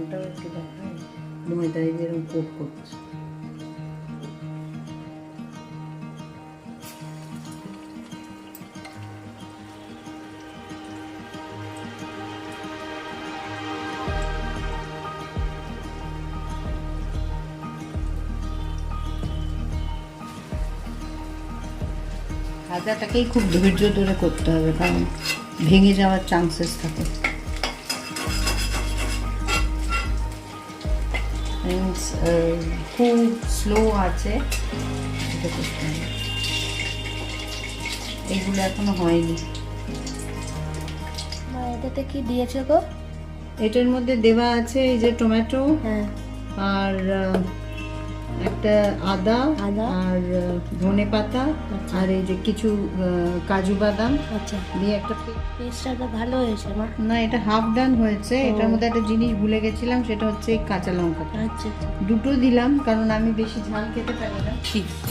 ওটাও একটু দেখায় ময়দায় যেরকম কোট করছে। ভাজাটাকেই খুব ধৈর্য ধরে করতে হবে, কারণ ভেঙে যাওয়ার চান্সেস থাকে। খুব স্লো আছে এটা করতে হবে। এইগুলো এখনো হয়নি। এটাতে কি দিয়েছো গো? এটার মধ্যে দেওয়া আছে এই যে টমেটো, হ্যাঁ, আর একটা আদা আর ধনে পাতা, আর এই যে কিছু কাজু বাদাম। আচ্ছা, দিয়ে একটা পেস্টটা তো ভালো হয়েছে আমার। না, এটা হাফ ডান হয়েছে। এটার মধ্যে একটা জিনিস ভুলে গেছিলাম, সেটা হচ্ছে এই কাঁচা লঙ্কাটা। আচ্ছা আচ্ছা, দুটো দিলাম কারণ আমি বেশি ঝাল খেতে পারি না,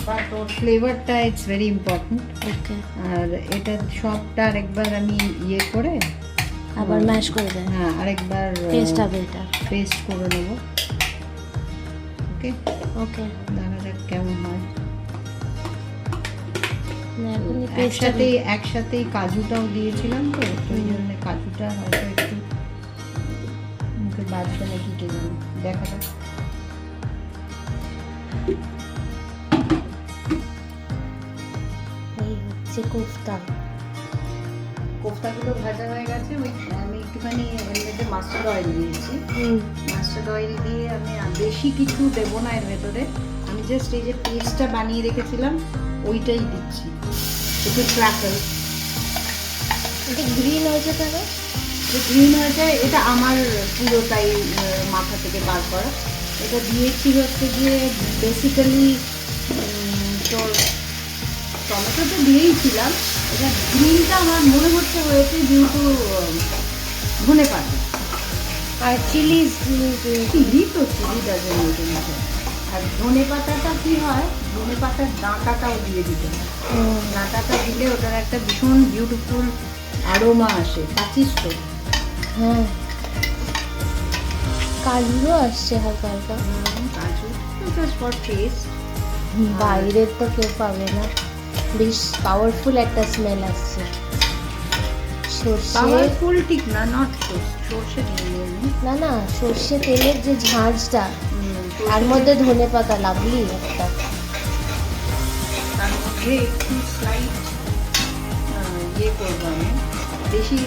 বাট ওর ফ্লেভারটা ইটস ভেরি ইম্পর্টেন্ট। ওকে, আর এটা সবটা আরেকবার আমি ইয়ে করে আবার ম্যাশ করে দেন। হ্যাঁ, আরেকবার পেস্ট হবে এটা। পেস্ট করে নেব। ওকে ওকে, দেখা যাক কেমন হয়। না এখন পেস্টটা একসাথেই কাজুটাও দিয়েছিলাম, তো ওই জন্য কাজুটা হয়তো একটু মুখে বাজবে নাকি কে জানে, দেখা যাক। এই হচ্ছে কোফতা। কোফতাগুলো ভাজা হয়ে গেছে। ওই আমি একটুখানি এর মধ্যে মাস্টার্ড অয়েল দিয়েছি। মাস্টার্ড অয়েল দিয়ে আমি বেশি কিছু দেবো না এর ভেতরে, আমি জাস্ট এই যে পেস্টটা বানিয়ে রেখেছিলাম ওইটাই দিচ্ছি, একটু ক্র্যাকল। এটা গ্রিন হয়েছে কেন? গ্রিন হয়ে যায়, এটা আমার পুরোটাই মাথা থেকে বার করা। এটা দিয়েছি হচ্ছে গিয়ে বেসিক্যালি তোর টমেটো তো দিয়েইছিলাম, এটা গ্রিনটা আমার মনে হচ্ছে হয়েছে যেহেতু ধনে পাতা আর চিলি তো চিলি ডাজেন মতো। আর ধনে পাতাটা কি হয়, ধনে পাতার ডাঁটাটাও দিয়ে দিতে হয়। ডাঁটাটা দিলে ওটার একটা ভীষণ বিউটিফুল অ্যারোমা আসে। পাচ্ছিস তো? হ্যাঁ, কাজুও আসছে হালকা হালকা। কাজু জাস্ট ফর টেস্ট। বাইরের তো কেউ পাবে না, বেশ পাওয়ারফুল একটা স্মেল আসছে। সর্ষে, পাওয়ারফুল ঠিক না, নট সর্ষে দিয়ে নিই। না না, সর্ষে তেলের যে ঝাঁঝটা, তার মধ্যে ধনে পাতা, লাভলি একটা। তার মধ্যে একটু স্লাইট ইয়ে করবো আমি, বেশি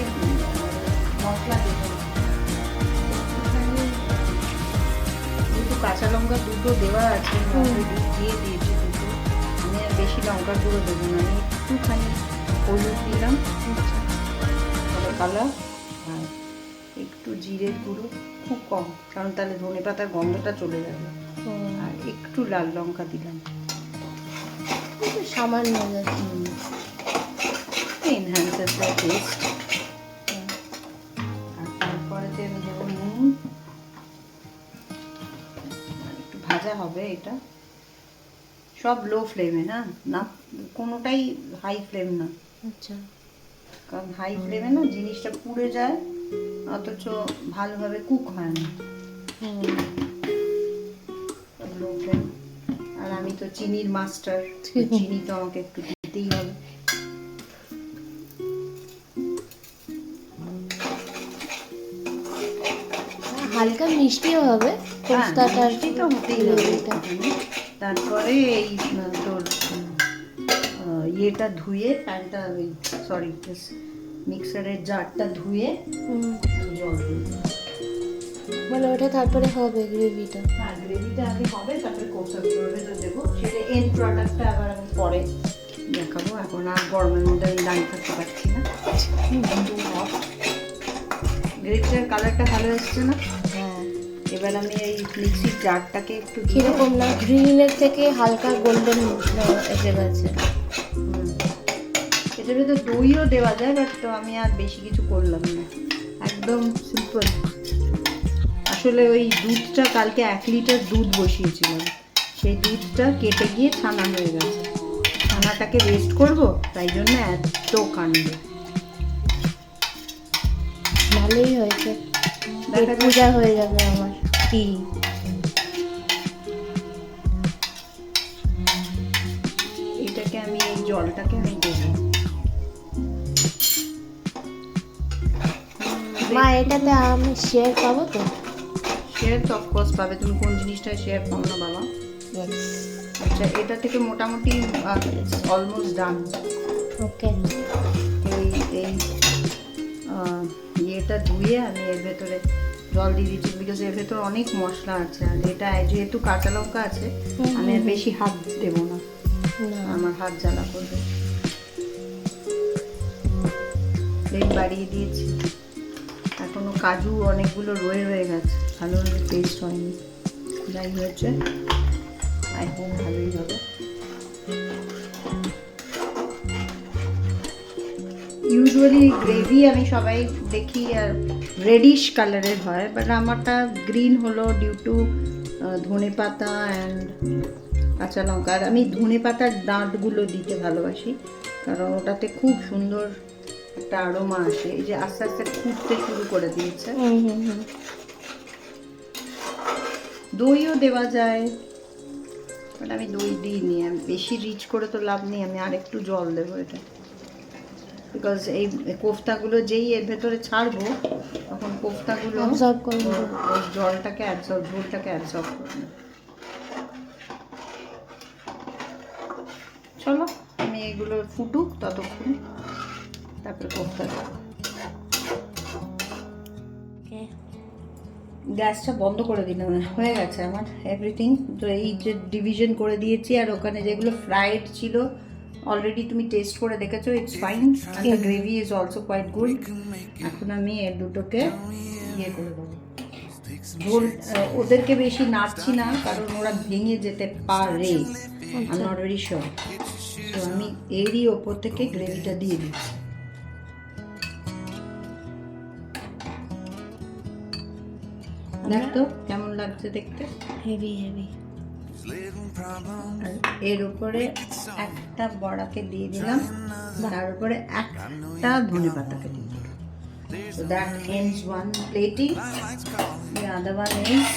মশলা দেবো না। একটুখানি যেহেতু কাঁচা লঙ্কা দুটো দেওয়া আছে, দিয়ে দিয়েছি দুটো, আমি আর বেশি লঙ্কার গুঁড়ো দেবো না। আমি একটুখানি হলুদ দিলাম, কালার, আর একটু জিরের গুঁড়ো, খুব কম, কারণ তাহলে ধনে পাতার গন্ধটা চলে যাবে। আর একটু লাল লঙ্কা দিলাম, সামান্য এনহ্যান্সেস দ্য টেস্ট। আর তারপরেতে আমি দেবো নুন। একটু ভাজা হবে এটা, সব লো ফ্লেমে, হ্যাঁ, না কোনোটাই হাই ফ্লেম না। আচ্ছা, কারণ হাই ফ্লেমে না জিনিসটা পুড়ে যায়, অথচ ভালোভাবে কুক হয় না। লো ফ্লেম। আর আমি তো চিনির মাস্টার, চিনি তো আমাকে একটু দিতেই হবে। হালকা মিষ্টিও হবে কোফতাটা, তো হতেই হবে। তারপরে এই তোর ইয়েটা ধুয়ে, প্যানটা ওই সরি মিক্সারের জারটা ধুয়ে জল দিয়ে, মানে ওটা তারপরে হবে গ্রেভিটা। হ্যাঁ, গ্রেভিটা আগে হবে, তারপরে কোফতাগুলোর ভেতর দেবো। সেটা এন্ড প্রোডাক্টটা আবার আমি পরে দেখাবো। এখন আর গরমের মধ্যে আমি দাঁড়িয়ে থাকতে পারছি না। গ্রেভিটার কালারটা ভালো এসছে না? হ্যাঁ, এবার আমি এই মিক্সির জারটাকে একটু কিরকম না, গ্রিনের থেকে হালকা গোল্ডেন এসে গেছে। এটার ভেতর দইও দেওয়া যায়, বাট তো আমি আর বেশি কিছু করলাম না, একদম সিম্পল। আসলে ওই দুধটা কালকে 1 লিটার দুধ বসিয়েছিলাম, সেই দুধটা কেটে গিয়ে ছানা হয়ে গেছে। ছানাটাকে ওয়েস্ট করব, তাই জন্য এত কাণ্ড। ভালোই হয়েছে। পেট পূজা হয়ে যাবে আমার। কি এটাকে আমি এই জলটাকে আমি দেবো। মা এটাতে আমি শেয়ার পাবো তো? শেয়ার তো অফকোর্স পাবে, তুমি কোন জিনিসটা শেয়ার পাও না বাবা? আচ্ছা, এটা থেকে মোটামুটি অলমোস্ট ডান। ওকে, এই এই ইয়েটা ধুয়ে আমি এর ভেতরে জল দিয়ে দিচ্ছি, বিকজ এর ভেতরে অনেক মশলা আছে, আর এটা যেহেতু কাঁচা লঙ্কা আছে আমি আর বেশি হাত দেবো না, আমার হাত জ্বালা করবে। ফ্লেম বাড়িয়ে দিয়েছি, এখনো কাজু অনেকগুলো রয়ে গেছে, ভালোভাবে পেস্ট হয়নি। যাই হয়েছে, আই হোপ ভালোই হবে। ইউজুয়ালি গ্রেভি আমি সবাই দেখি রেডিশ কালারের হয়, বাট আমারটা গ্রিন হলো ডিউ টু ধনে পাতা অ্যান্ড কাঁচা লঙ্কা। আর আমি ধনে পাতার ডাঁটগুলো দিতে ভালোবাসি, কারণ ওটাতে খুব সুন্দর একটা আরোমা আসে। এই যে আস্তে আস্তে ফুটতে শুরু করে দিয়েছে। দইও দেওয়া যায়, বাট আমি দই দিইনি, আমি বেশি রিচ করে তো লাভ নেই, আমি আর একটু জল দেবো এটা, বিকজ এই কোফতাগুলো যেই এর ভেতরে ছাড়বো তখন কোফতাগুলো অ্যাবজর্ব করবে, ওই জলটাকে ঝোলটাকে অ্যাবজর্ব করবে। চলো আমি এগুলো ফুটুক ততক্ষণ, তারপরে কোফতা দেবো। গ্যাসটা বন্ধ করে দিলাম, হয়ে গেছে আমার এভরিথিং। তো এই যে ডিভিশন করে দিয়েছি, আর ওখানে যেগুলো ফ্রাইড ছিল অলরেডি তুমি টেস্ট করে দেখেছো, it's fine, the gravy is also quite good. এখন আমি এর দুটোকে ইয়ে করে দেবো, ঝোল ওদেরকে বেশি নাড়ছি না, কারণ ওরা ভেঙে যেতে পারে, আমি নট ভেরি শিওর। তো আমি এরই ওপর থেকে গ্রেভিটা দিয়ে দিচ্ছি। দেখ তো কেমন লাগছে দেখতে, হেভি হেভি। এর উপরে একটা বড়াকে দিয়ে দিলাম, তার উপরে একটা ধনেপাতাকে দিয়ে দিলাম। So that ends one plating. The other one is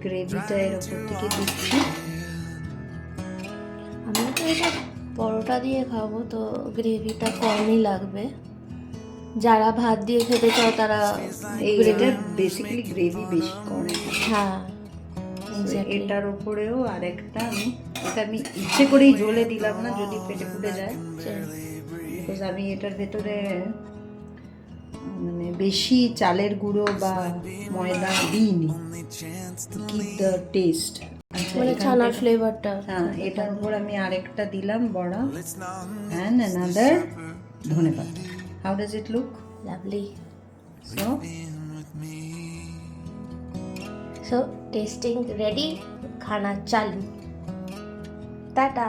গ্রেভিটা এর উপর থেকে দিচ্ছি। আমি তো এটা পরোটা দিয়ে খাবো, তো গ্রেভিটা কমই লাগবে। যারা ভাত দিয়ে খেতে চাও তারা এটা বেসিক্যালি গ্রেভি বেশি করে। হ্যাঁ, এটার উপরেও আরেকটা এটা আমি ইচ্ছে করেই ঝোলে দিলাম না, যদি পেটে ফুটে যায়, বিকজ আমি এটার ভেতরে মানে বেশি চালের গুঁড়ো বা ময়দা দিইনি, কিপ দ্য টেস্ট। মানে ছানার ফ্লেভারটা। হ্যাঁ, এটার উপর আমি আরেকটা দিলাম বড়া অ্যান্ড অ্যানাদার ধনেপাতা। How does it look? Lovely. So testing ready, খানা চালু। টাটা।